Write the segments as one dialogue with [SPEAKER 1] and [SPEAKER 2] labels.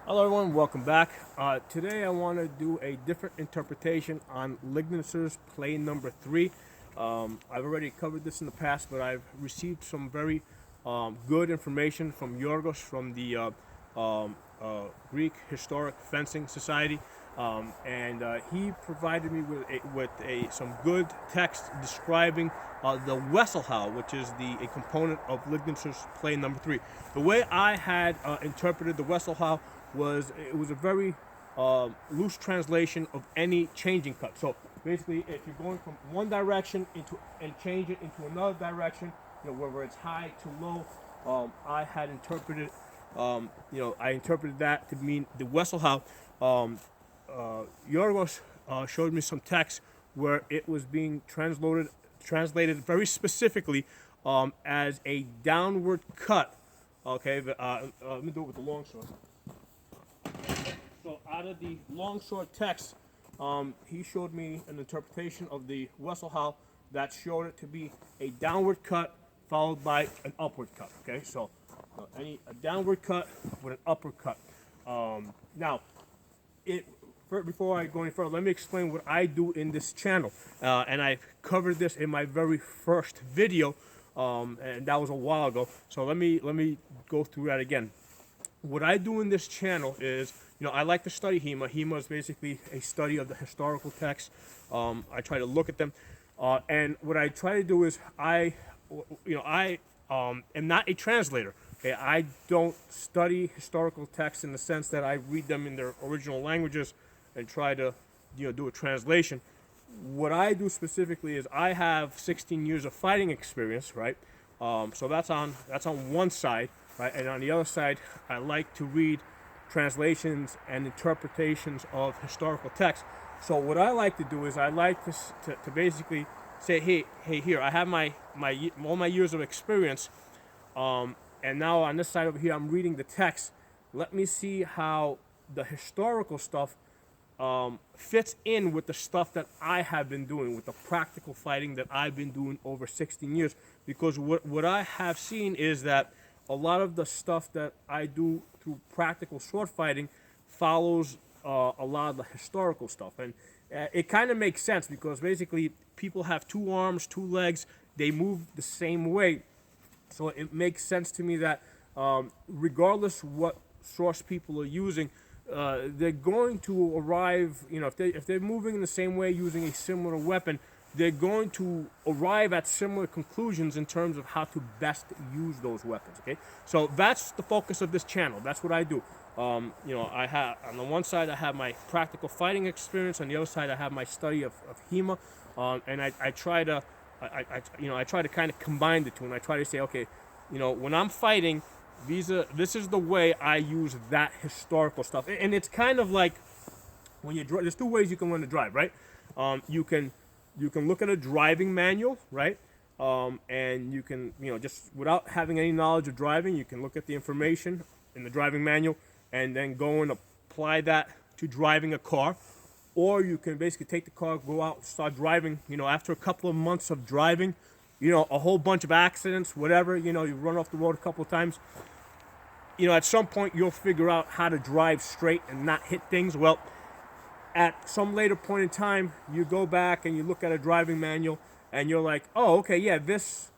[SPEAKER 1] Hello everyone, welcome back. Today I want to do a different interpretation on Lignitzer's play number 3. I've already covered this in the past, but I've received some very good information from Yorgos from the Greek Historic Fencing Society, and he provided me with some good text describing the Wechselhau, which is a component of Lignitzer's play number 3. The way I had interpreted the Wechselhau was a very loose translation of any changing cut. So basically, if you're going from one direction and change it into another direction, whether it's high to low, I had interpreted, I interpreted that to mean the Wechselhau. Yorgos showed me some text where it was being translated very specifically as a downward cut. Okay, let me do it with the longsword. So out of the longsword text, he showed me an interpretation of the Wechselhau that showed it to be a downward cut followed by an upward cut. Okay, so a downward cut with an upward cut. Now, before I go any further, let me explain what I do in this channel. And I covered this in my very first video, and that was a while ago. So let me go through that again. What I do in this channel is, I like to study hema. Hema is basically a study of the historical texts. I try to look at them, and what I try to do is I am not a translator. Okay, I don't study historical texts in the sense that I read them in their original languages and try to, do a translation. What I do specifically is I have 16 years of fighting experience, right? So that's on one side, right? And on the other side, I like to read translations and interpretations of historical texts. So what I like to do is I like to basically say, hey, here I have all my years of experience, and now on this side over here I'm reading the text. Let me see how the historical stuff fits in with the stuff that I have been doing, with the practical fighting that I've been doing over 16 years. Because what I have seen is that a lot of the stuff that I do through practical sword fighting follows a lot of the historical stuff. And it kind of makes sense because basically people have two arms, two legs, they move the same way. So it makes sense to me that regardless what source people are using, they're going to arrive, if they're moving in the same way using a similar weapon, they're going to arrive at similar conclusions in terms of how to best use those weapons. Okay, so that's the focus of this channel. That's what I do. I have on the one side I have my practical fighting experience, on the other side I have my study of hema, and I try to kind of combine the two, and I try to say, okay, when I'm fighting, this is the way I use that historical stuff. And it's kind of like when you drive. There's two ways you can learn to drive, right? You can look at a driving manual, right? And you can, just without having any knowledge of driving, you can look at the information in the driving manual and then go and apply that to driving a car. Or you can basically take the car, go out, start driving. After a couple of months of driving, a whole bunch of accidents, whatever, you run off the road a couple of times. At some point you'll figure out how to drive straight and not hit things. Well, at some later point in time, you go back and you look at a driving manual and you're like, oh, okay, yeah, this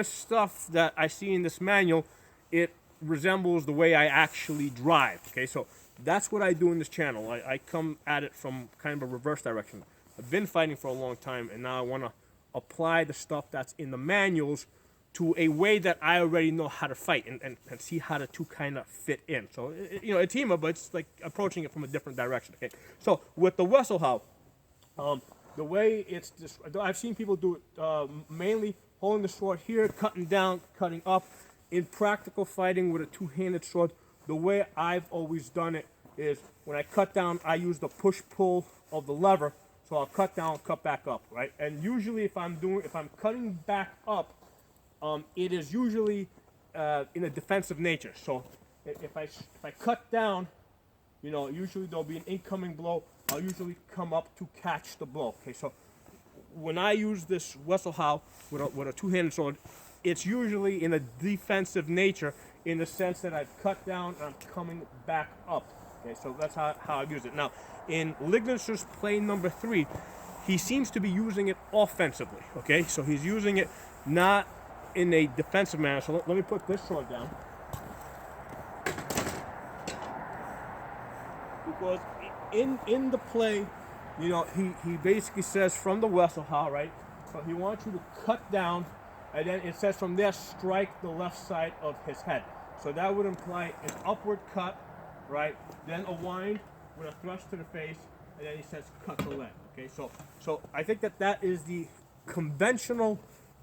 [SPEAKER 1] stuff that I see in this manual, it resembles the way I actually drive. Okay, so that's what I do in this channel. I come at it from kind of a reverse direction. I've been fighting for a long time, and now I want to apply the stuff that's in the manuals to a way that I already know how to fight and see how the two kind of fit in. So, it's hema, but it's like approaching it from a different direction. Okay, so with the Wechselhau, the way it's just, I've seen people do it mainly holding the sword here, cutting down, cutting up. In practical fighting with a two-handed sword, the way I've always done it is when I cut down, I use the push-pull of the lever. So I'll cut down, cut back up, right? And usually if I'm cutting back up, it is usually in a defensive nature. So if I cut down, usually there'll be an incoming blow. I'll usually come up to catch the blow. Okay, so when I use this Wechselhau with a two-handed sword, it's usually in a defensive nature in the sense that I've cut down and I'm coming back up. Okay, so that's how I use it. Now, in Lignitzer's play number 3, he seems to be using it offensively. Okay, so he's using it not in a defensive manner. So let me put this sword down. Because in the play, you know, he basically says from the Wechselhau, right? So he wants you to cut down, and then it says from there, strike the left side of his head. So that would imply an upward cut, right? Then a wind with a thrust to the face, and then he says cut the leg. Okay, so I think that is the conventional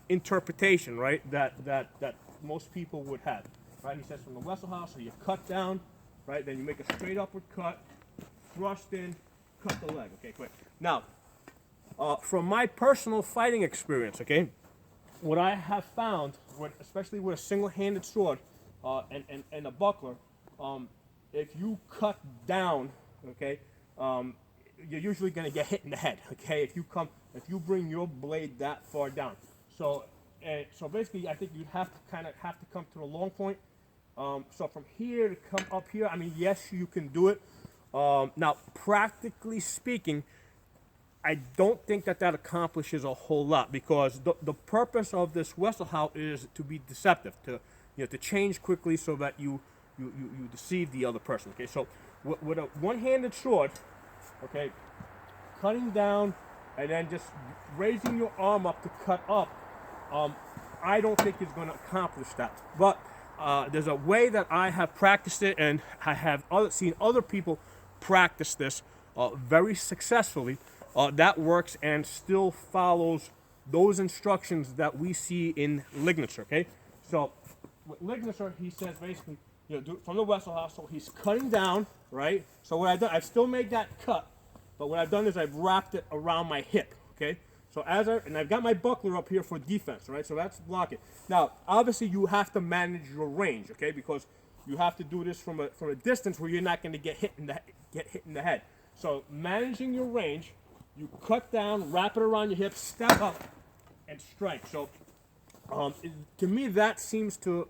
[SPEAKER 1] interpretation, right? That most people would have, right? He says from the Wechselhau, so you cut down, right? Then you make a straight upward cut, thrust in, cut the leg. Okay, quick. Now, from my personal fighting experience, okay, what I have found, especially with a single-handed sword and a buckler, if you cut down, okay, you're usually going to get hit in the head. Okay, if you bring your blade that far down. So basically, I think you have to come to the long point. So from here to come up here, I mean, yes, you can do it. Now, practically speaking, I don't think that accomplishes a whole lot, because the purpose of this Wechselhau is to be deceptive, to change quickly so that you deceive the other person. Okay, so with a one-handed sword, okay, cutting down and then just raising your arm up to cut up, I don't think it's going to accomplish that. But there's a way that I have practiced it, and I have seen other people practice this very successfully. That works and still follows those instructions that we see in Lignitzer. Okay, so with Lignitzer, he says basically, do from the Wechselhau, so he's cutting down, right? So what I've done, I've still made that cut, but what I've done is I've wrapped it around my hip. Okay, so and I've got my buckler up here for defense, right? So that's blocking. Now, obviously, you have to manage your range, okay? Because you have to do this from a distance where you're not going to get hit in the head. So managing your range, you cut down, wrap it around your hip, step up, and strike. So to me, that seems to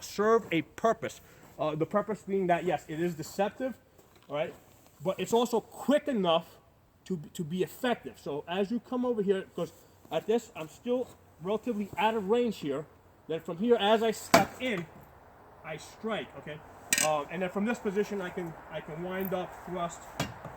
[SPEAKER 1] serve a purpose. The purpose being that, yes, it is deceptive, right? But it's also quick enough to be effective. So as you come over here, because at this, I'm still relatively out of range here. Then from here, as I step in, I strike, okay? And then from this position, I can wind up, thrust,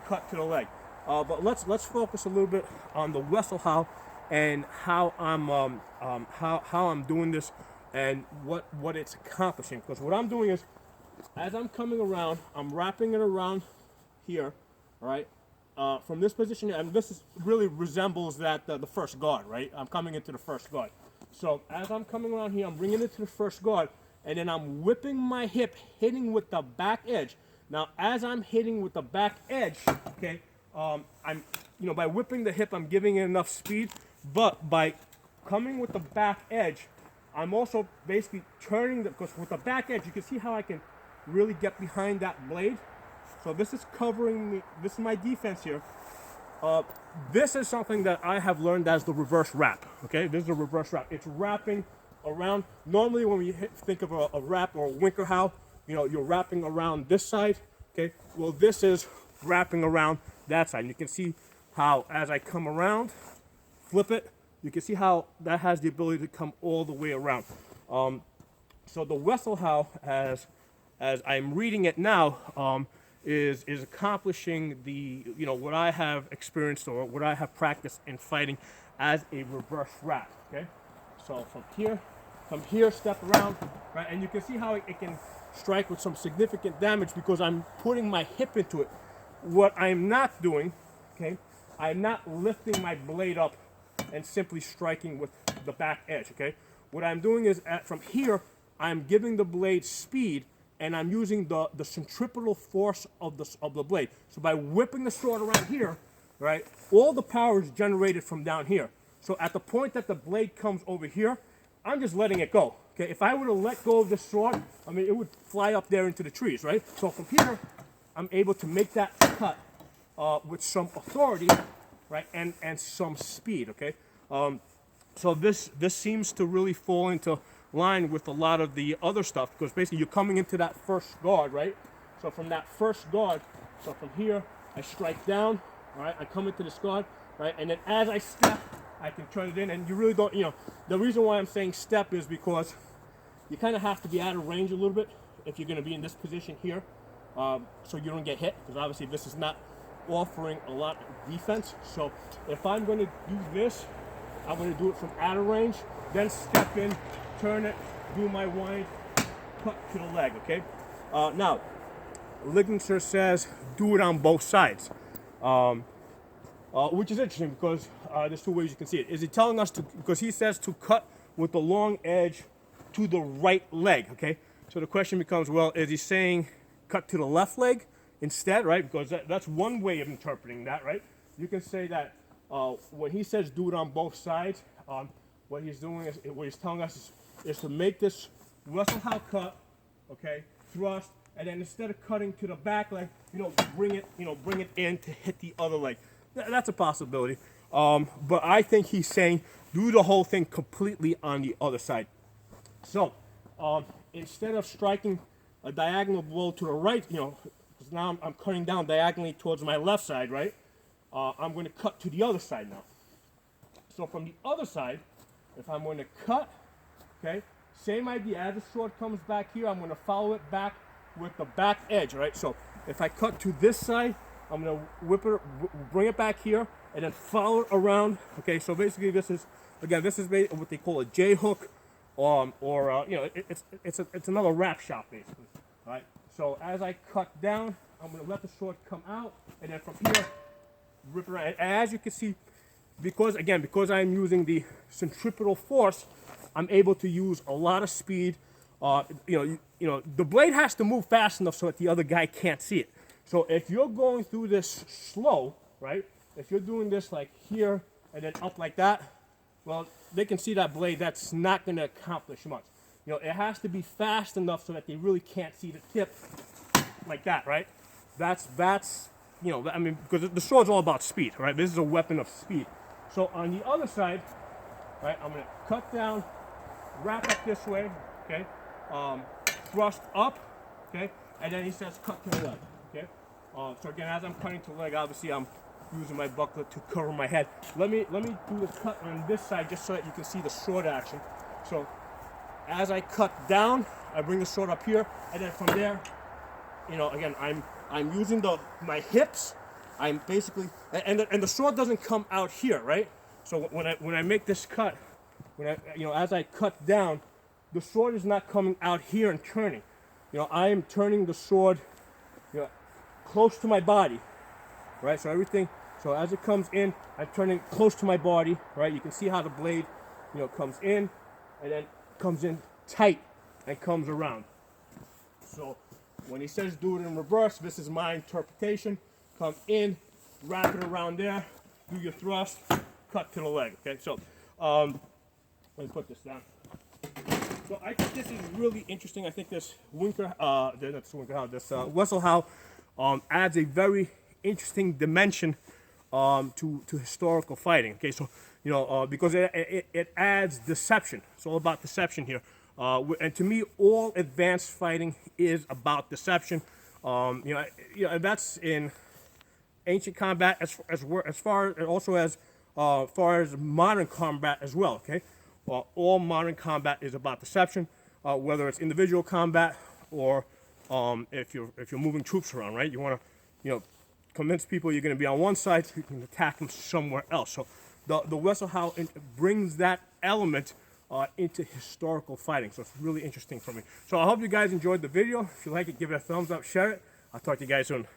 [SPEAKER 1] cut to the leg. But let's focus a little bit on the Wechselhau and how I'm doing this and what it's accomplishing. Because what I'm doing is, as I'm coming around, I'm wrapping it around here, all right? From this position, and this really resembles the first guard, right? I'm coming into the first guard. So as I'm coming around here, I'm bringing it to the first guard, and then I'm whipping my hip, hitting with the back edge. Now, as I'm hitting with the back edge, okay, by whipping the hip, I'm giving it enough speed, but by coming with the back edge, I'm also basically turning because with the back edge, you can see how I can really get behind that blade. So this is covering me, this is my defense here. This is something that I have learned as the reverse wrap, okay? This is a reverse wrap. It's wrapping around. Normally when we think of a wrap or a Wechselhau, you're wrapping around this side, okay? Well, this is wrapping around that side. And you can see how as I come around, flip it, you can see how that has the ability to come all the way around. So the Wechselhau, as I'm reading it now, is accomplishing what I have experienced or what I have practiced in fighting as a reverse wrap. Okay, so from here, step around, right, and you can see how it can strike with some significant damage because I'm putting my hip into it. What I'm not doing, okay, I'm not lifting my blade up and simply striking with the back edge. Okay, what I'm doing is from here, I'm giving the blade speed. And I'm using the centripetal force of the blade. So by whipping the sword around here, right, all the power is generated from down here. So at the point that the blade comes over here, I'm just letting it go. Okay, if I were to let go of the sword, I mean, it would fly up there into the trees, right? So from here, I'm able to make that cut with some authority, right, and some speed. Okay, so this seems to really fall into line with a lot of the other stuff, because basically you're coming into that first guard, right? So from that first guard, so from here, I strike down, all right? I come into this guard, right? And then as I step, I can turn it in, and you really don't, you know, the reason why I'm saying step is because you kind of have to be out of range a little bit if you're going to be in this position here, so you don't get hit, because obviously this is not offering a lot of defense. So if I'm going to do this, I'm going to do it from out of range, then step in, turn it, do my wind, cut to the leg, okay? Now, Lignitzer says do it on both sides, which is interesting because there's two ways you can see it. Is he telling us to, because he says to cut with the long edge to the right leg, okay? So the question becomes, well, is he saying cut to the left leg instead, right? Because that's one way of interpreting that, right? You can say that when he says do it on both sides, what he's doing is, what he's telling us is to make this Wechselhau cut, okay, thrust, and then instead of cutting to the back leg, bring it in to hit the other leg. That's a possibility. But I think he's saying do the whole thing completely on the other side. So instead of striking a diagonal blow to the right, because now I'm cutting down diagonally towards my left side, right? I'm going to cut to the other side now. So from the other side, if I'm going to cut, okay, same idea. As the sword comes back here, I'm going to follow it back with the back edge, right? So if I cut to this side, I'm going to bring it back here, and then follow it around. Okay, so basically this is what they call a J hook, it's another wrap shot basically. All right. So as I cut down, I'm going to let the sword come out, and then from here, rip it around. And as you can see, because I'm using the centripetal force, I'm able to use a lot of speed. The blade has to move fast enough so that the other guy can't see it. So if you're going through this slow, right? If you're doing this like here and then up like that, well, they can see that blade. That's not going to accomplish much. It has to be fast enough so that they really can't see the tip like that, right? That's because the sword's all about speed, right? This is a weapon of speed. So on the other side, right, I'm going to cut down, wrap up this way, okay? Thrust up, okay? And then he says cut to the leg, okay? So again, as I'm cutting to the leg, obviously I'm using my buckler to cover my head. Let me do the cut on this side just so that you can see the sword action. So as I cut down, I bring the sword up here, and then from there, again, I'm using my hips. I'm basically, and the sword doesn't come out here, right? So when I make this cut, as I cut down, the sword is not coming out here and turning. I am turning the sword, close to my body, right? So as it comes in, I'm turning close to my body, right? You can see how the blade, comes in, and then comes in tight and comes around. So when he says do it in reverse, this is my interpretation. Come in, wrap it around there, do your thrust, cut to the leg. Okay, so let me put this down. So I think this is really interesting. I think this Wechselhau adds a very interesting dimension to historical fighting. Okay, so because it adds deception. It's all about deception here. And to me, all advanced fighting is about deception. And that's in ancient combat as far as modern combat as well. Okay, all modern combat is about deception, whether it's individual combat or if you're moving troops around. Right, you want to convince people you're going to be on one side so you can attack them somewhere else. So the Wechselhau brings that element into historical fighting. So it's really interesting for me. So I hope you guys enjoyed the video. If you like it, give it a thumbs up, share it. I'll talk to you guys soon.